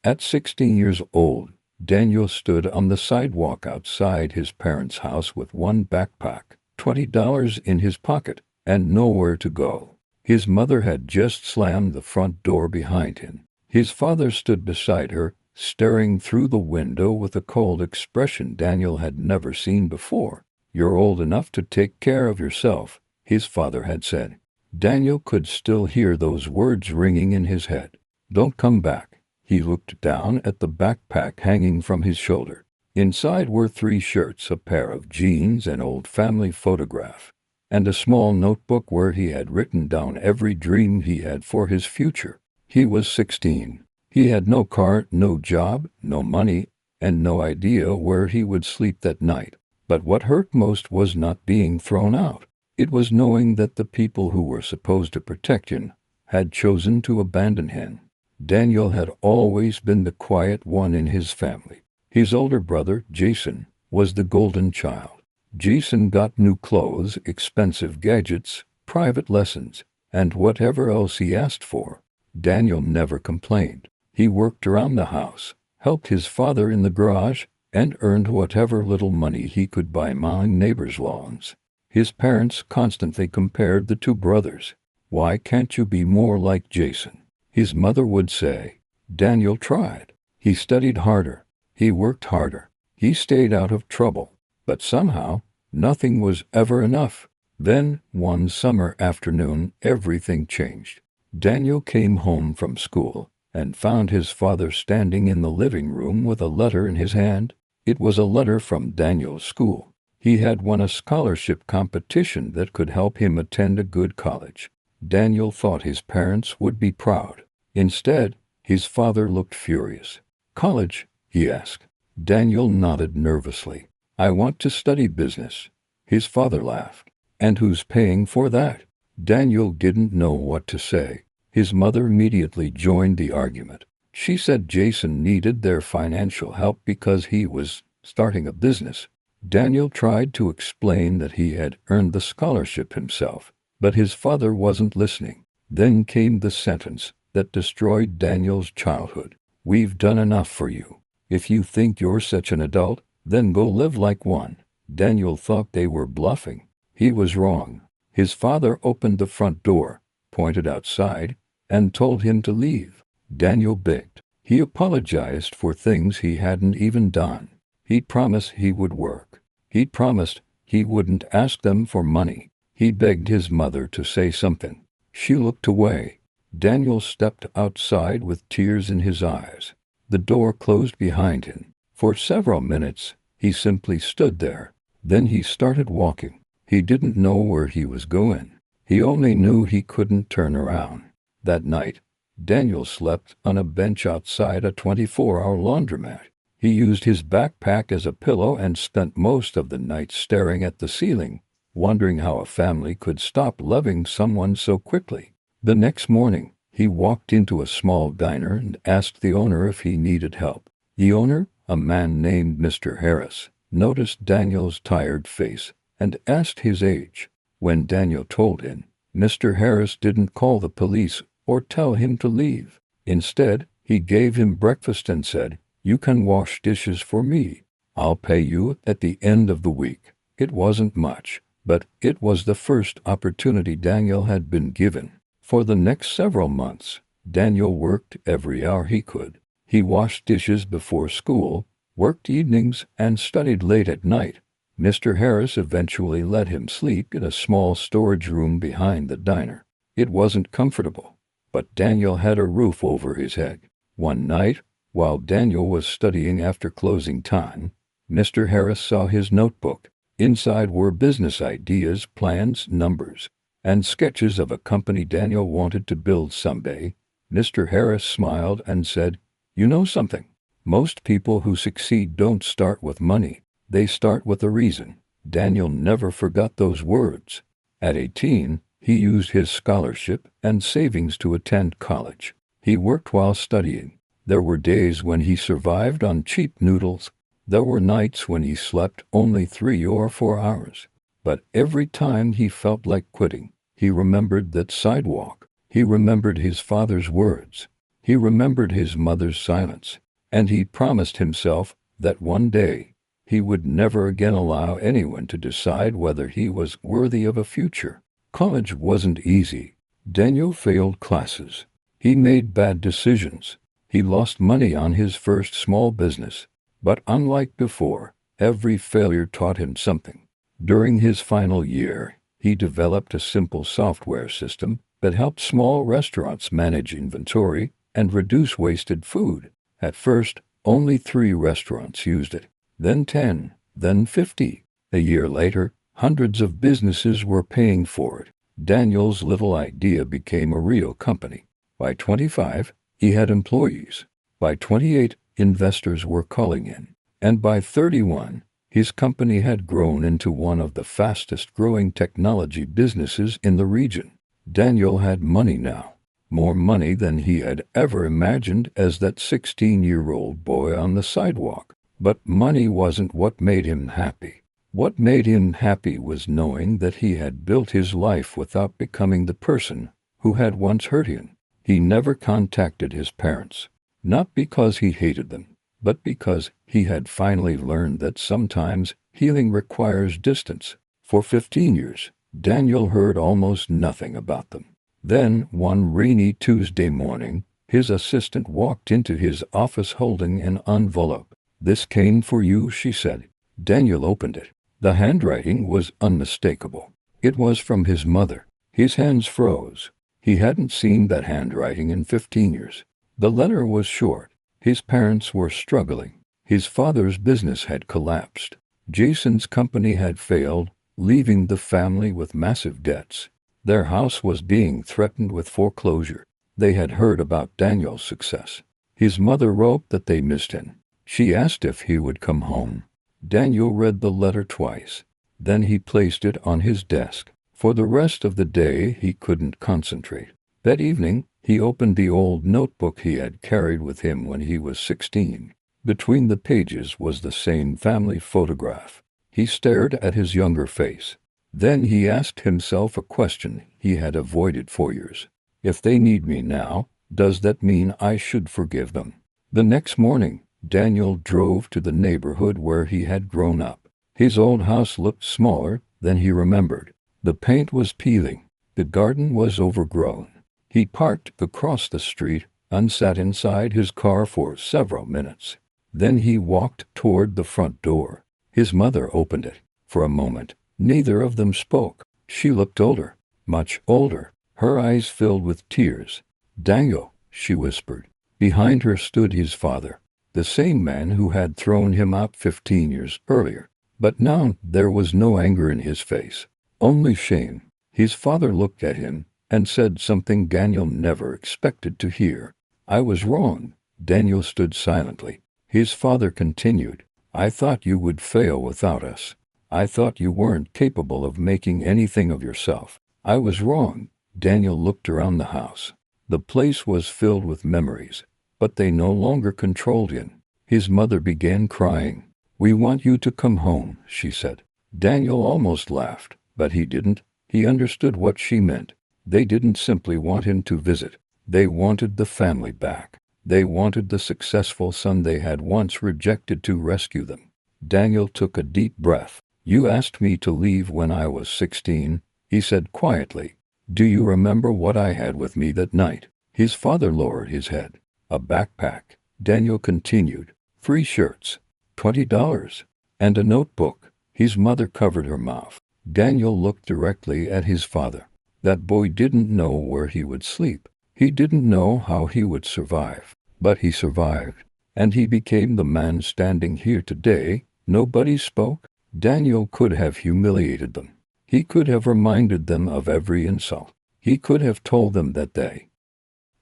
At 16 years old, Daniel stood on the sidewalk outside his parents' house with one backpack, $20 in his pocket, and nowhere to go. His mother had just slammed the front door behind him. His father stood beside her, staring through the window with a cold expression Daniel had never seen before. "You're old enough to take care of yourself," his father had said. Daniel could still hear those words ringing in his head. "Don't come back." He looked down at the backpack hanging from his shoulder. Inside were 3 shirts, a pair of jeans, an old family photograph, and a small notebook where he had written down every dream he had for his future. He was 16. He had no car, no job, no money, and no idea where he would sleep that night. But what hurt most was not being thrown out. It was knowing that the people who were supposed to protect him had chosen to abandon him. Daniel had always been the quiet one in his family. His older brother, Jason, was the golden child. Jason got new clothes, expensive gadgets, private lessons, and whatever else he asked for. Daniel never complained. He worked around the house, helped his father in the garage, and earned whatever little money he could by mowing neighbors' lawns. His parents constantly compared the 2 brothers. "Why can't you be more like Jason?" his mother would say. Daniel tried. He studied harder. He worked harder. He stayed out of trouble. But somehow, nothing was ever enough. Then, one summer afternoon, everything changed. Daniel came home from school and found his father standing in the living room with a letter in his hand. It was a letter from Daniel's school. He had won a scholarship competition that could help him attend a good college. Daniel thought his parents would be proud. Instead, his father looked furious. "College?" he asked. Daniel nodded nervously. "I want to study business." His father laughed. "And who's paying for that?" Daniel didn't know what to say. His mother immediately joined the argument. She said Jason needed their financial help because he was starting a business. Daniel tried to explain that he had earned the scholarship himself, but his father wasn't listening. Then came the sentence that destroyed Daniel's childhood. "We've done enough for you. If you think you're such an adult, then go live like one." Daniel thought they were bluffing. He was wrong. His father opened the front door, pointed outside, and told him to leave. Daniel begged. He apologized for things he hadn't even done. He promised he would work. He promised he wouldn't ask them for money. He begged his mother to say something. She looked away. Daniel stepped outside with tears in his eyes. The door closed behind him. For several minutes, he simply stood there. Then he started walking. He didn't know where he was going. He only knew he couldn't turn around. That night, Daniel slept on a bench outside a 24-hour laundromat. He used his backpack as a pillow and spent most of the night staring at the ceiling, wondering how a family could stop loving someone so quickly. The next morning, he walked into a small diner and asked the owner if he needed help. The owner, a man named Mr. Harris, noticed Daniel's tired face and asked his age. When Daniel told him, Mr. Harris didn't call the police or tell him to leave. Instead, he gave him breakfast and said, "You can wash dishes for me. I'll pay you at the end of the week." It wasn't much, but it was the first opportunity Daniel had been given. For the next several months, Daniel worked every hour he could. He washed dishes before school, worked evenings, and studied late at night. Mr. Harris eventually let him sleep in a small storage room behind the diner. It wasn't comfortable, but Daniel had a roof over his head. One night, while Daniel was studying after closing time, Mr. Harris saw his notebook. Inside were business ideas, plans, numbers, and sketches of a company Daniel wanted to build someday. Mr. Harris smiled and said, "You know something? Most people who succeed don't start with money. They start with a reason." Daniel never forgot those words. At 18, he used his scholarship and savings to attend college. He worked while studying. There were days when he survived on cheap noodles. There were nights when he slept only 3 or 4 hours. But every time he felt like quitting, he remembered that sidewalk. He remembered his father's words. He remembered his mother's silence, and he promised himself that one day he would never again allow anyone to decide whether he was worthy of a future. College wasn't easy. Daniel failed classes. He made bad decisions. He lost money on his first small business. But unlike before, every failure taught him something. During his final year, he developed a simple software system that helped small restaurants manage inventory and reduce wasted food. At first, only 3 restaurants used it, then 10, then 50. A year later, hundreds of businesses were paying for it. Daniel's little idea became a real company. By 25, he had employees. By 28, investors were calling in. And by 31, his company had grown into one of the fastest-growing technology businesses in the region. Daniel had money now, more money than he had ever imagined as that 16-year-old boy on the sidewalk. But money wasn't what made him happy. What made him happy was knowing that he had built his life without becoming the person who had once hurt him. He never contacted his parents, not because he hated them, but because he had finally learned that sometimes healing requires distance. For 15 years, Daniel heard almost nothing about them. Then, one rainy Tuesday morning, his assistant walked into his office holding an envelope. "This came for you," she said. Daniel opened it. The handwriting was unmistakable. It was from his mother. His hands froze. He hadn't seen that handwriting in 15 years. The letter was short. His parents were struggling. His father's business had collapsed. Jason's company had failed, leaving the family with massive debts. Their house was being threatened with foreclosure. They had heard about Daniel's success. His mother wrote that they missed him. She asked if he would come home. Daniel read the letter twice. Then he placed it on his desk. For the rest of the day, he couldn't concentrate. That evening, he opened the old notebook he had carried with him when he was 16. Between the pages was the same family photograph. He stared at his younger face. Then he asked himself a question he had avoided for years. If they need me now, does that mean I should forgive them? The next morning, Daniel drove to the neighborhood where he had grown up. His old house looked smaller than he remembered. The paint was peeling. The garden was overgrown. He parked across the street and sat inside his car for several minutes. Then he walked toward the front door. His mother opened it. For a moment, neither of them spoke. She looked older, much older. Her eyes filled with tears. "Daniel," she whispered. Behind her stood his father, the same man who had thrown him out 15 years earlier. But now there was no anger in his face, only shame. His father looked at him and said something Daniel never expected to hear. "I was wrong." Daniel stood silently. His father continued, "I thought you would fail without us. I thought you weren't capable of making anything of yourself. I was wrong." Daniel looked around the house. The place was filled with memories, but they no longer controlled him. His mother began crying. "We want you to come home," she said. Daniel almost laughed, but he didn't. He understood what she meant. They didn't simply want him to visit. They wanted the family back. They wanted the successful son they had once rejected to rescue them. Daniel took a deep breath. "You asked me to leave when I was 16, he said quietly. "Do you remember what I had with me that night?" His father lowered his head. "A backpack," Daniel continued. "3 shirts, $20, and a notebook." His mother covered her mouth. Daniel looked directly at his father. That boy didn't know where he would sleep. He didn't know how he would survive. But he survived. And he became the man standing here today. Nobody spoke. Daniel could have humiliated them. He could have reminded them of every insult. He could have told them that they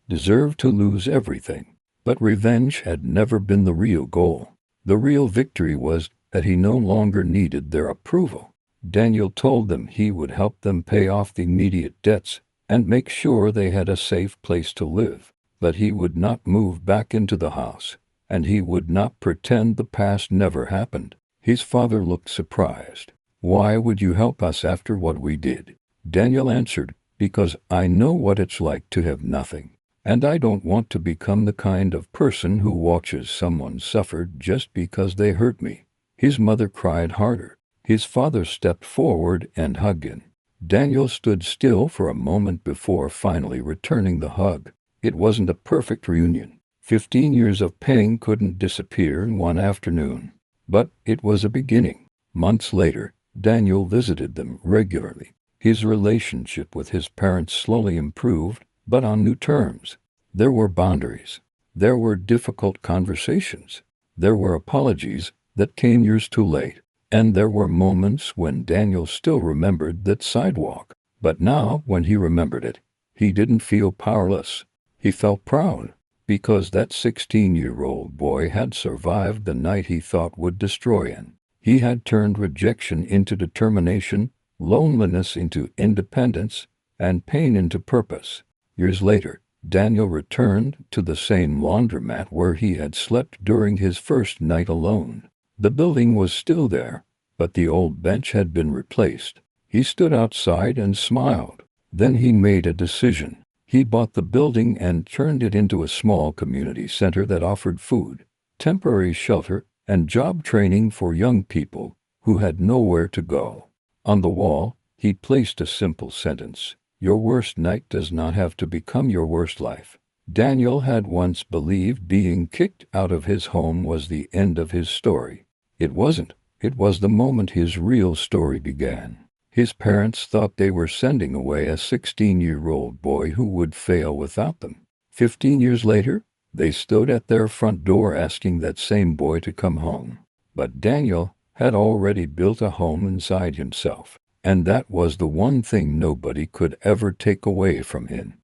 deserved to lose everything. But revenge had never been the real goal. The real victory was that he no longer needed their approval. Daniel told them he would help them pay off the immediate debts and make sure they had a safe place to live. But he would not move back into the house, and he would not pretend the past never happened. His father looked surprised. "Why would you help us after what we did?" Daniel answered, "Because I know what it's like to have nothing. And I don't want to become the kind of person who watches someone suffer just because they hurt me." His mother cried harder. His father stepped forward and hugged him. Daniel stood still for a moment before finally returning the hug. It wasn't a perfect reunion. 15 years of pain couldn't disappear in one afternoon. But it was a beginning. Months later, Daniel visited them regularly. His relationship with his parents slowly improved, but on new terms. There were boundaries. There were difficult conversations. There were apologies that came years too late. And there were moments when Daniel still remembered that sidewalk. But now, when he remembered it, he didn't feel powerless. He felt proud, because that 16-year-old boy had survived the night he thought would destroy him. He had turned rejection into determination, loneliness into independence, and pain into purpose. Years later, Daniel returned to the same laundromat where he had slept during his first night alone. The building was still there, but the old bench had been replaced. He stood outside and smiled. Then he made a decision. He bought the building and turned it into a small community center that offered food, temporary shelter, and job training for young people who had nowhere to go. On the wall, he placed a simple sentence: "Your worst night does not have to become your worst life." Daniel had once believed being kicked out of his home was the end of his story. It wasn't. It was the moment his real story began. His parents thought they were sending away a 16-year-old boy who would fail without them. 15 years later, they stood at their front door asking that same boy to come home. But Daniel had already built a home inside himself, and that was the one thing nobody could ever take away from him.